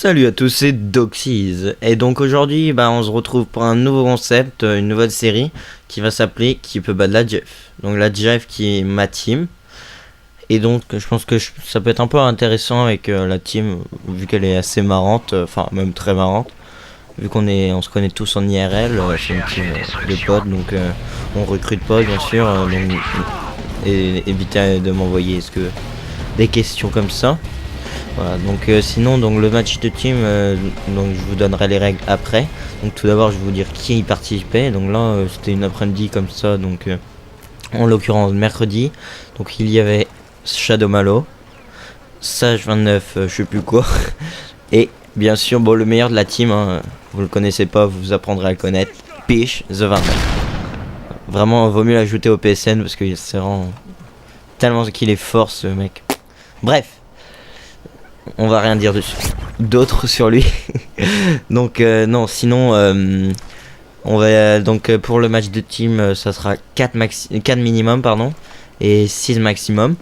Salut à tous, c'est Doxies. Et donc aujourd'hui, on se retrouve pour un nouveau concept, une nouvelle série qui va s'appeler Qui peut battre la Jeff. Donc la Jeff qui est ma team. Et donc je pense que ça peut être un peu intéressant avec la team, vu qu'elle est assez marrante, enfin même très marrante. Vu on se connaît tous en IRL, c'est une team de potes, donc on recrute pas bien sûr. Et évitez de m'envoyer des questions comme ça. Voilà, donc sinon donc le match de team, donc je vous donnerai les règles après. Donc tout d'abord je vais vous dire qui y participait. Donc là c'était une après-midi comme ça, donc en l'occurrence mercredi. Donc il y avait Shadow Malo, Sage 29, je sais plus quoi. Et bien sûr le meilleur de la team, hein, vous le connaissez pas, vous apprendrez à le connaître, Piche The 29. Vraiment vaut mieux l'ajouter au PSN parce que c'est vraiment tellement qu'il est fort ce mec. Bref, on va rien dire dessus d'autres sur lui. Donc non, sinon on va donc pour le match de team ça sera 4 minimum et 6 maximum.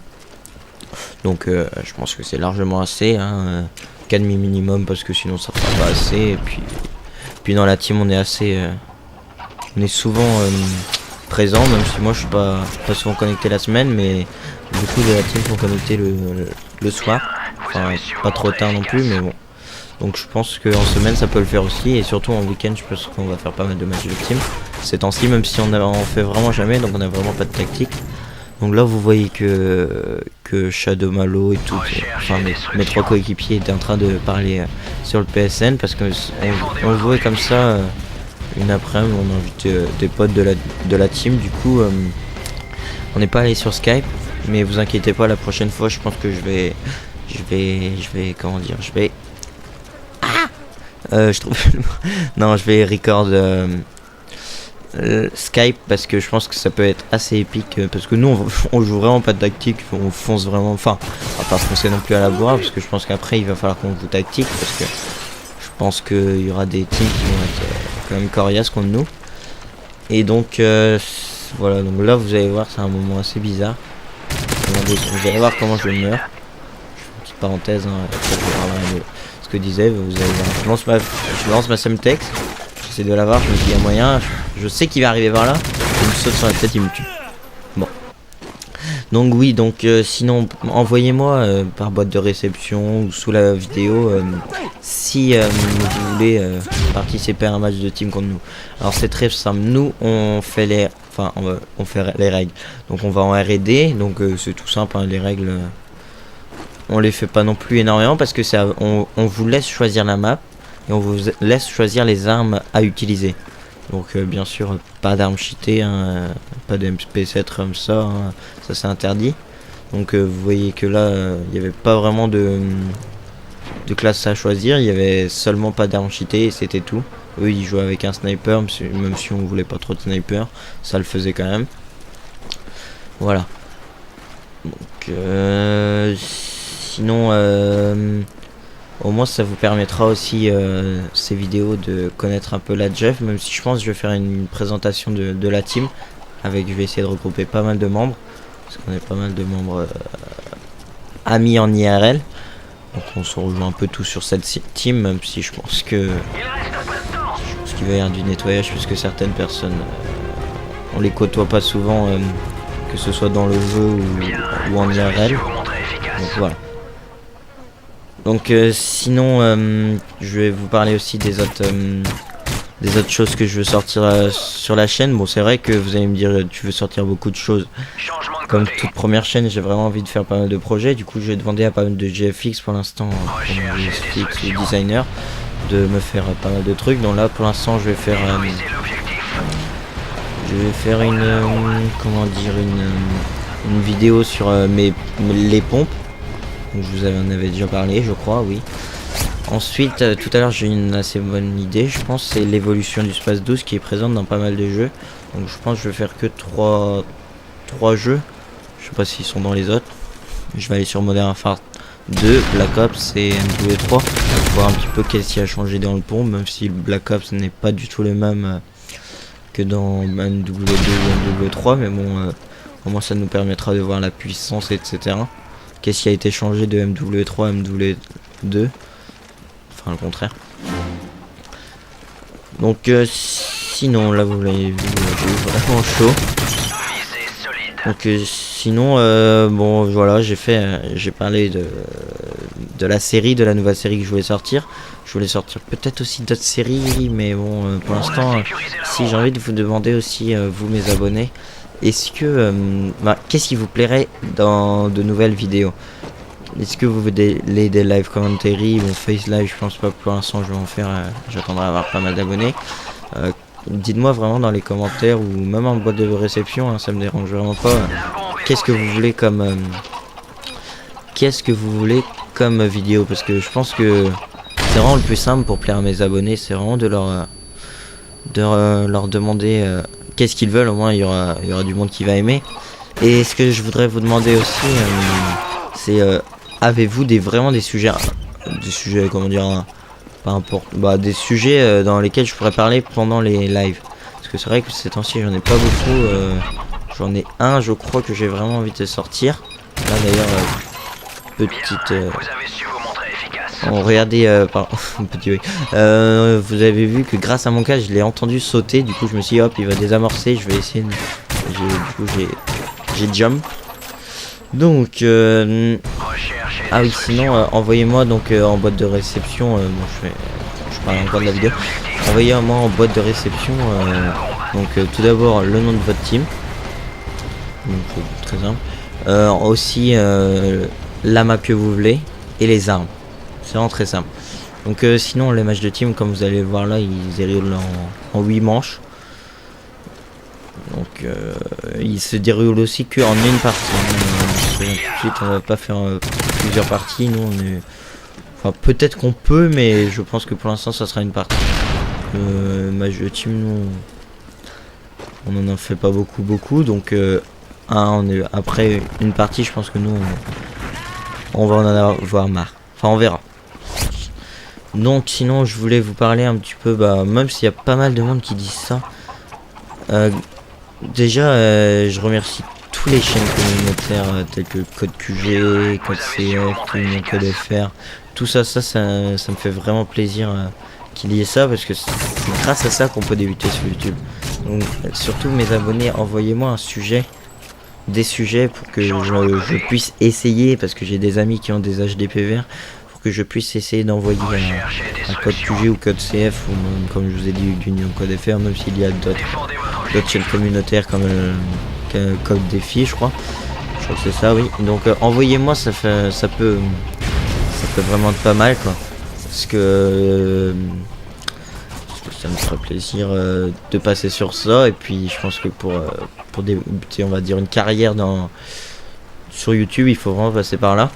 Donc je pense que c'est largement assez, hein, 4 minimum parce que sinon ça fera pas assez, et puis dans la team on est souvent présent, même si moi je suis pas souvent connecté la semaine, mais beaucoup de la team sont connectés le soir. Enfin, pas trop tard non plus, mais bon. Donc je pense qu'en semaine ça peut le faire aussi, et surtout en week-end je pense qu'on va faire pas mal de matchs de team ces temps-ci, même si on en fait vraiment jamais, donc on a vraiment pas de tactique. Donc là vous voyez que Shadow Malo et tout, enfin mes trois coéquipiers étaient en train de parler sur le PSN, parce que on jouait comme ça une après-midi, on a invité des potes de la team, du coup on n'est pas allé sur Skype, mais vous inquiétez pas, la prochaine fois je pense que je vais comment dire, je trouve non, je vais record Skype, parce que je pense que ça peut être assez épique, parce que nous on joue vraiment pas de tactique, on fonce vraiment, enfin on va pas foncer non plus à la bourre, parce que je pense qu'après il va falloir qu'on joue tactique, parce que je pense qu'il y aura des teams qui vont être quand même coriaces contre nous. Et donc voilà, donc là vous allez voir, c'est un moment assez bizarre. Vous allez voir comment je meurs. Petite parenthèse, hein, après je vais voir ce que disait, vous allez voir. Je lance ma Semtex, j'essaie de l'avoir, je me dis il y a moyen, je sais qu'il va arriver par là, il me saute sur la tête, il me tue. Bon. Donc oui, donc sinon envoyez-moi par boîte de réception ou sous la vidéo si vous voulez participer à un match de team contre nous. Alors c'est très simple, nous on fait on fait les règles. Donc on va en R&D, donc c'est tout simple, hein, les règles on les fait pas non plus énormément, parce que on vous laisse choisir la map et on vous laisse choisir les armes à utiliser. Donc bien sûr pas d'armes cheatées, hein, pas de MP7 comme ça, hein, ça c'est interdit. Donc vous voyez que là il n'y avait pas vraiment de classe à choisir, il y avait seulement pas d'armes cheatées et c'était tout. Eux ils jouaient avec un sniper, même si on voulait pas trop de sniper, ça le faisait quand même. Voilà. Donc sinon au moins ça vous permettra aussi ces vidéos de connaître un peu la Jeff, même si je pense que je vais faire une présentation de la team, je vais essayer de regrouper pas mal de membres, parce qu'on est pas mal de membres amis en IRL, donc on se rejoint un peu tous sur cette team, même si je pense qu'il va y avoir du nettoyage, puisque certaines personnes on les côtoie pas souvent, que ce soit dans le jeu ou en IRL, donc voilà. Donc sinon je vais vous parler aussi des autres choses que je veux sortir sur la chaîne. Bon, c'est vrai que vous allez me dire tu veux sortir beaucoup de choses. Comme toute première chaîne, j'ai vraiment envie de faire pas mal de projets. Du coup je vais demander à pas mal de GFX pour l'instant, GFX et designer, de me faire pas mal de trucs. Donc là pour l'instant je vais faire une vidéo sur les pompes. Donc je vous en avais déjà parlé, je crois, oui. Ensuite, tout à l'heure j'ai une assez bonne idée, je pense, c'est l'évolution du Space 12 qui est présente dans pas mal de jeux. Donc je pense que je vais faire que 3 jeux. Je sais pas s'ils sont dans les autres. Je vais aller sur Modern Warfare 2, Black Ops et MW3 pour voir un petit peu qu'est-ce qui a changé dans le pont, même si le Black Ops n'est pas du tout le même que dans MW2 ou MW3, mais bon, au moins ça nous permettra de voir la puissance, etc. Qu'est-ce qui a été changé de MW3 à MW2, enfin le contraire. Donc sinon là vous l'avez vu, j'ai vraiment chaud. Donc sinon bon voilà, j'ai parlé de la série, de la nouvelle série que je voulais sortir. Je voulais sortir peut-être aussi d'autres séries, mais bon pour l'instant si j'ai envie de vous demander aussi vous mes abonnés, est-ce que qu'est-ce qui vous plairait dans de nouvelles vidéos? Est-ce que vous voulez des live commentary ou face live? Je pense pas pour l'instant je vais en faire, j'attendrai à avoir pas mal d'abonnés. Dites-moi vraiment dans les commentaires ou même en boîte de réception, hein, ça me dérange vraiment pas. Qu'est-ce que vous voulez comme vidéo? Parce que je pense que c'est vraiment le plus simple pour plaire à mes abonnés, c'est vraiment de leur demander qu'est-ce qu'ils veulent. Au moins il y aura du monde qui va aimer. Et ce que je voudrais vous demander aussi, c'est avez-vous vraiment des sujets comment dire, pas importe, des sujets dans lesquels je pourrais parler pendant les lives? Parce que c'est vrai que ces temps-ci j'en ai pas beaucoup. J'en ai un, je crois, que j'ai vraiment envie de sortir. Là d'ailleurs, petite on regardait petit oui. Vous avez vu que grâce à mon cas je l'ai entendu sauter, du coup je me suis dit hop il va désamorcer, je vais essayer j'ai jump. Donc ah oui, sinon envoyez-moi donc en boîte de réception, je parle encore de la vidéo. Envoyez-moi en boîte de réception donc tout d'abord le nom de votre team, donc très simple, aussi la map que vous voulez et les armes, c'est vraiment très simple. Donc sinon les matchs de team, comme vous allez le voir là, ils déroulent en 8 manches. Donc il se déroule aussi que en une partie. Tout de suite, on va pas faire plusieurs parties. Nous on est, enfin peut-être qu'on peut, mais je pense que pour l'instant ça sera une partie. Match de team, nous on en a fait pas beaucoup. Donc on est après une partie, je pense que nous on va en avoir marre. Enfin on verra. Donc sinon je voulais vous parler un petit peu, même s'il y a pas mal de monde qui disent ça. Déjà, je remercie tous les chaînes communautaires telles que Code QG, Code CF, Union Code FR. Tout ça me fait vraiment plaisir qu'il y ait ça, parce que c'est grâce à ça qu'on peut débuter sur YouTube. Donc surtout mes abonnés, envoyez-moi des sujets pour que je puisse essayer, parce que j'ai des amis qui ont des HDPVR, pour que je puisse essayer d'envoyer un code QG ou code CF, ou même, comme je vous ai dit, d'Union Code FR, même s'il y a d'autres chaînes communautaires comme Code Défi, je crois que c'est ça, oui. Donc envoyez-moi, ça peut vraiment être pas mal, quoi, parce que ça me ferait plaisir de passer sur ça. Et puis je pense que pour débuter, on va dire, une carrière sur YouTube, il faut vraiment passer par là.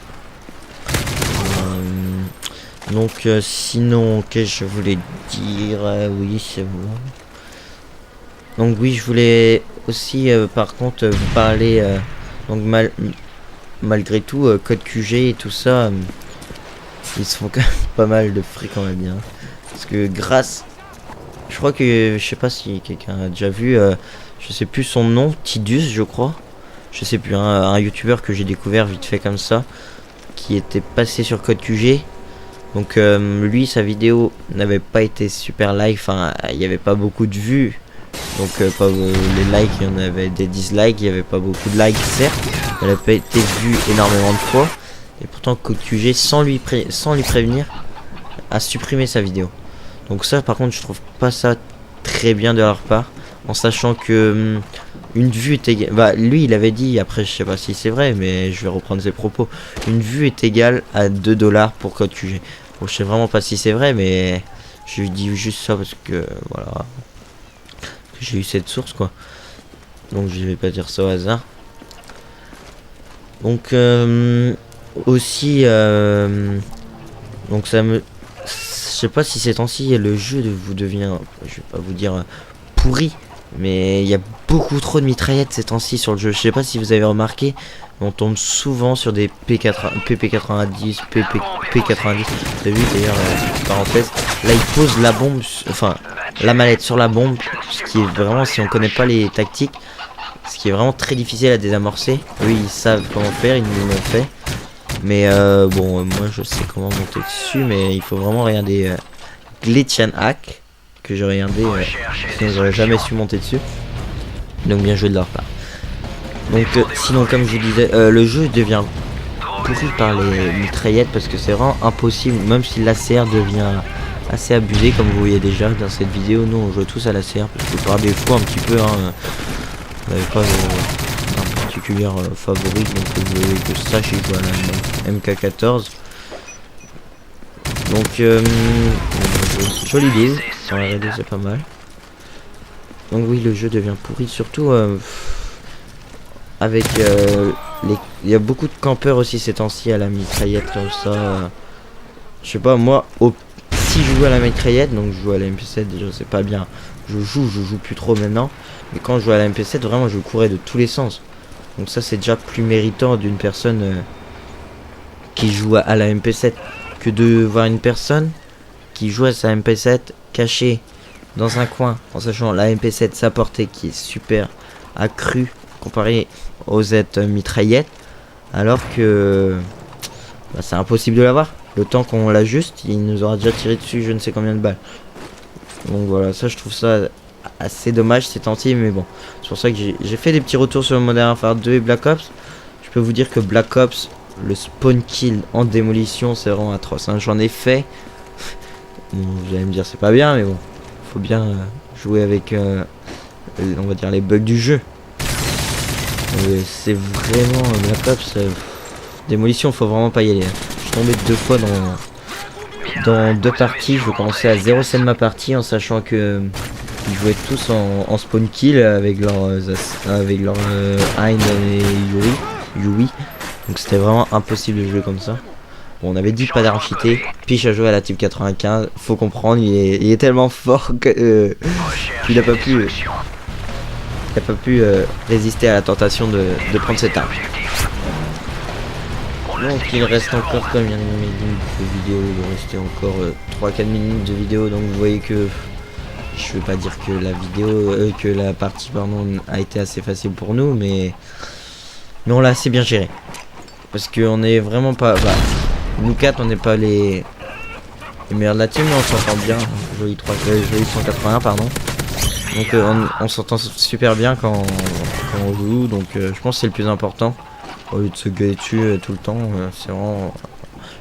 Donc sinon, qu'est-ce que je voulais dire? Oui, c'est bon. Donc oui, je voulais aussi par contre vous parler, donc malgré tout, Code QG et tout ça, ils se font quand même pas mal de fric, on va dire. Parce que je crois que, je sais pas si quelqu'un a déjà vu, je sais plus son nom, Tidus je crois, je sais plus, un youtubeur que j'ai découvert vite fait comme ça, qui était passé sur Code QG. Donc lui, sa vidéo n'avait pas été super like, enfin il n'y avait pas beaucoup de vues. Donc pas les likes, il y en avait des dislikes, il n'y avait pas beaucoup de likes, certes, elle n'a pas été vue énormément de fois, et pourtant Code QG, sans lui prévenir, a supprimé sa vidéo. Donc ça par contre je trouve pas ça très bien de leur part, en sachant que une vue est égale, lui il avait dit, après je sais pas si c'est vrai, mais je vais reprendre ses propos, une vue est égale à 2 $ pour Code QG. Bon, je sais vraiment pas si c'est vrai, mais je dis juste ça parce que voilà, j'ai eu cette source, quoi. Donc je vais pas dire ça au hasard. Donc aussi donc je sais pas si ces temps-ci le jeu vous devient, je vais pas vous dire pourri, mais il y a beaucoup trop de mitraillettes ces temps-ci sur le jeu. Je sais pas si vous avez remarqué, on tombe souvent sur des PP90, P90. Vous avez vu d'ailleurs, parenthèse, là il pose la bombe, enfin la mallette sur la bombe, ce qui est vraiment, si on connaît pas les tactiques, ce qui est vraiment très difficile à désamorcer. Eux ils savent comment faire, ils nous l'ont fait. Mais bon, moi je sais comment monter dessus, mais il faut vraiment regarder Glitch and Hack, que j'ai regardé, sinon j'aurais jamais su monter dessus. Donc bien joué de leur part. Donc sinon, comme je vous disais, le jeu devient pourri par les mitraillettes, parce que c'est vraiment impossible, même si l'ACR devient assez abusé, comme vous voyez déjà dans cette vidéo. Nous on joue tous à l'ACR, parce que par défaut un petit peu, hein, on n'avait pas un particulier favori, donc vous voyez que ça, j'ai joué à la MK14. Donc jolie build, en RD c'est pas mal. Donc oui, le jeu devient pourri, surtout avec il y a beaucoup de campeurs aussi ces temps-ci à la mitraillette comme ça. Je sais pas, moi si je joue à la mitraillette, donc je joue à la MP7, déjà c'est pas bien. Je joue plus trop maintenant, mais quand je joue à la MP7, vraiment je courais de tous les sens. Donc ça c'est déjà plus méritant d'une personne qui joue à la MP7 que de voir une personne qui joue à sa MP7 cachée dans un coin, en sachant la MP7 sa portée qui est super accrue comparé aux Z mitraillettes, alors que bah, c'est impossible de l'avoir. Le temps qu'on l'ajuste, il nous aura déjà tiré dessus je ne sais combien de balles. Donc voilà, ça je trouve ça assez dommage ces temps-ci, mais bon, c'est pour ça que j'ai fait des petits retours sur Modern Warfare 2 et Black Ops. Je peux vous dire que Black Ops, le spawn kill en démolition, c'est vraiment atroce, hein. J'en ai fait. Bon, vous allez me dire c'est pas bien, mais bon, faut bien jouer avec on va dire les bugs du jeu. C'est vraiment Black Ops démolition, faut vraiment pas y aller. Je suis tombé 2 fois dans 2 parties. Je commençais à 0 de ma partie en sachant que ils jouaient tous en spawn kill avec leur Hein et Yui. Donc c'était vraiment impossible de jouer comme ça. Bon, on avait dit pas d'archité. Piche a joué à la type 95. Faut comprendre, il est tellement fort que qu'il a pas pu résister à la tentation de prendre cette arme. Donc il reste encore comme une minute de vidéo, il va rester encore 3-4 minutes de vidéo, donc vous voyez que je veux pas dire que la vidéo, que la partie pardon a été assez facile pour nous, mais on l'a assez bien géré. Parce qu'on est vraiment pas, nous 4 on n'est pas les meilleurs de la team, mais on s'entend bien. Joli 181 pardon. Donc on s'entend super bien quand on joue, donc je pense que c'est le plus important. Au lieu de se gueuler dessus tout le temps, c'est vraiment...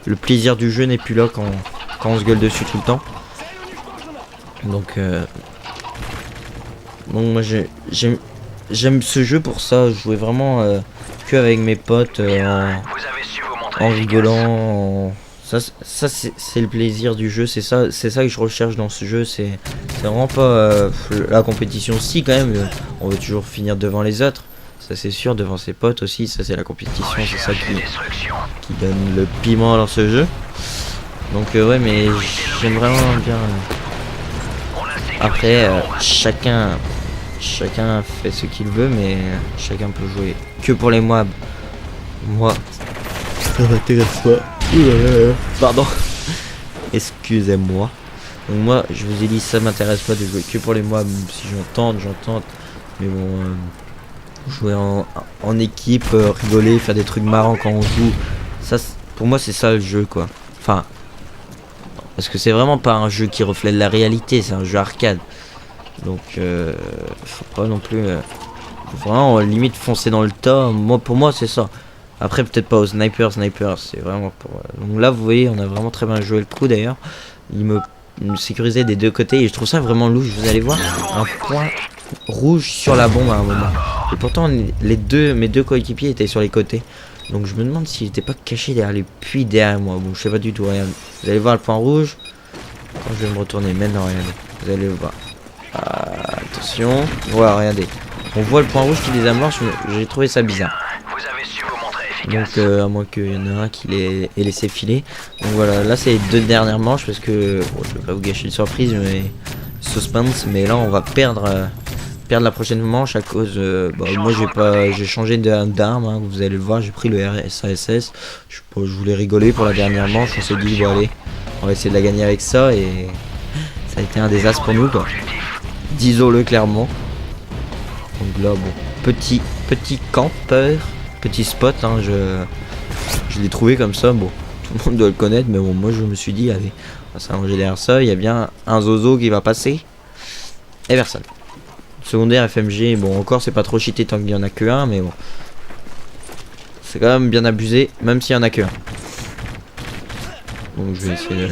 Le plaisir du jeu n'est plus là quand on se gueule dessus tout le temps. Donc moi j'aime ce jeu pour ça, jouer vraiment que avec mes potes en rigolant. Ça c'est le plaisir du jeu, c'est ça que je recherche dans ce jeu. C'est vraiment pas la compétition. Si quand même, on veut toujours finir devant les autres. Ça c'est sûr, devant ses potes aussi, ça c'est la compétition, c'est ça qui donne le piment dans ce jeu. Donc ouais, mais j'aime vraiment bien. Après chacun fait ce qu'il veut, mais chacun peut jouer que pour les moabs. Moi ça m'intéresse pas. Pardon. Excusez-moi. Donc moi je vous ai dit ça m'intéresse pas de jouer que pour les moabs. Si j'entends, mais bon, jouer en équipe, rigoler, faire des trucs marrants quand on joue, ça pour moi c'est ça le jeu quoi. Enfin, parce que c'est vraiment pas un jeu qui reflète la réalité, c'est un jeu arcade. Donc faut pas non plus faut vraiment limite foncer dans le tas. Pour moi c'est ça. Après peut-être pas au sniper, c'est vraiment pour donc là vous voyez, on a vraiment très bien joué le coup d'ailleurs. Il me sécurisait des deux côtés et je trouve ça vraiment louche. Vous allez voir un point rouge sur la bombe à un moment. Et pourtant mes deux coéquipiers étaient sur les côtés. Donc je me demande s'il n'était pas caché derrière les puits derrière moi. Bon, je sais pas du tout, regardez. Vous allez voir le point rouge. Quand je vais me retourner maintenant, regardez. Vous allez le voir. Attention. Voilà, regardez. On voit le point rouge qui les amorce. J'ai trouvé ça bizarre. Donc à moins qu'il y en ait un qui l'ait laissé filer. Donc voilà, là c'est les 2 dernières manches parce que bon, je vais pas vous gâcher une surprise, mais suspense. Mais là on va perdre la prochaine manche à cause moi j'ai changé d'arme, hein, vous allez le voir, j'ai pris le RSASS. Je voulais rigoler pour la dernière manche, on s'est dit bon allez, on va essayer de la gagner avec ça, et ça a été un désastre pour nous quoi. Disons-le clairement. Donc là bon, petit campeur, petit spot, hein, Je l'ai trouvé comme ça, bon, tout le monde doit le connaître, mais bon, moi je me suis dit, allez, on va s'allonger derrière ça, il y a bien un zozo qui va passer. Et personne. Secondaire FMG, bon, encore c'est pas trop cheaté tant qu'il y en a que un, mais bon. C'est quand même bien abusé, même s'il y en a que un. Donc je vais essayer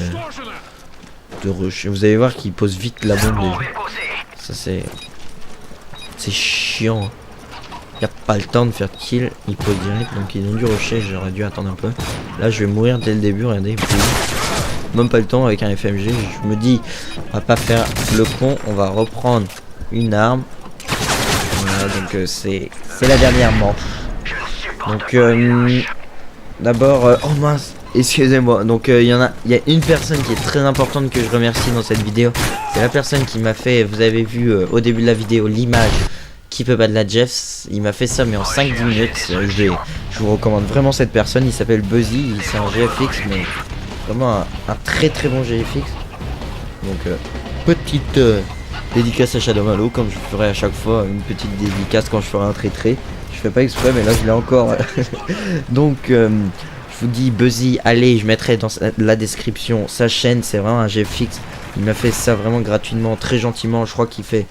de rusher. Vous allez voir qu'il pose vite la bombe déjà. Ça c'est chiant. Hein. Il n'y a pas le temps de faire kill, il pose direct, donc ils ont dû rusher, j'aurais dû attendre un peu. Là je vais mourir dès le début, regardez. Même pas le temps avec un FMG, je me dis, on va pas faire le con, on va reprendre une arme. Voilà, donc c'est la dernière manche. Donc d'abord, oh mince, excusez-moi. Donc il y a une personne qui est très importante que je remercie dans cette vidéo. C'est la personne qui m'a fait, vous avez vu au début de la vidéo l'image qui peut battre la Jeff. Il m'a fait ça mais en 5-10 minutes. Je vous recommande vraiment cette personne. Il s'appelle Buzzy, c'est un GFX mais vraiment un très très bon GFX. Donc petite dédicace à Shadow Malo comme je ferai à chaque fois une petite dédicace quand je ferai un très. Je fais pas exprès mais là je l'ai encore. Donc je vous dis Buzzy, allez, je mettrai dans la description sa chaîne, c'est vraiment un GFX. Il m'a fait ça vraiment gratuitement, très gentiment. Je crois qu'il fait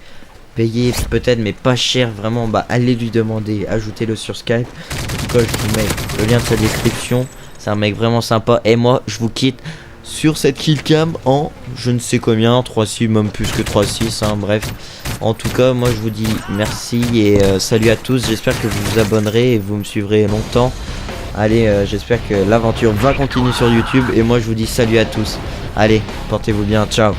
payer peut-être mais pas cher vraiment. Bah allez lui demander, ajoutez-le sur Skype. En tout cas je vous mets le lien de sa description. C'est un mec vraiment sympa. Et moi je vous quitte sur cette killcam en je ne sais combien, 3-6, même plus que 3-6, hein, bref. En tout cas, moi je vous dis merci et salut à tous. J'espère que vous vous abonnerez et vous me suivrez longtemps. Allez, j'espère que l'aventure va continuer sur YouTube. Et moi je vous dis salut à tous. Allez, portez-vous bien, ciao.